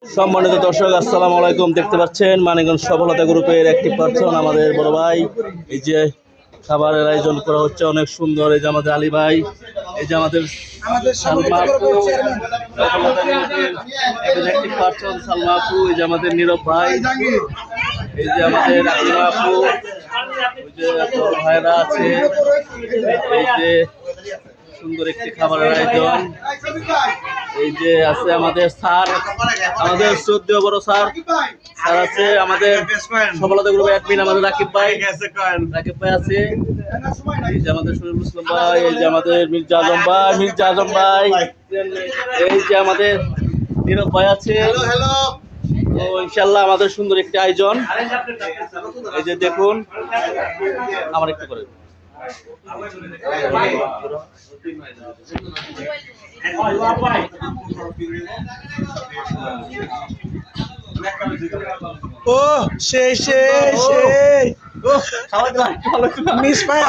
সম্মানিত দর্শক, আসসালামু আলাইকুম। দেখতে পাচ্ছেন মানিকগঞ্জ সফলতা গ্রুপের একটি পার্সন আমাদের বড় ভাই। এই যে খাবারের আয়োজন করা হচ্ছে অনেক সুন্দর। এই যে আমাদের আলী ভাই, এই যে আমাদের সালমা আপু, একটি পার্সন সালমা আপু, এই যে আমাদের নীরব ভাই, এই যে আমাদের আলিমা আপু, ওই যে বড় ভাইরা আছে। এই যে সুন্দর একটি খাবারের আয়োজন। এই যে আছে আমাদের স্যার, আমাদের শ্রদ্ধেয় বড় স্যার আছে, আমাদের সফলতা গ্রুপের অ্যাডমিন আমাদের রাকিব ভাই আছে। এই যে আমাদের শরীফুল ইসলাম ভাই, এই যে আমাদের মির্জা আজম ভাই, এই যে আমাদের নীরব ভাই আছে। তো ইনশাল্লাহ আমাদের সুন্দর একটি আয়োজন। এই যে দেখুন, আমার একটু করে ও সেই মিস ভাই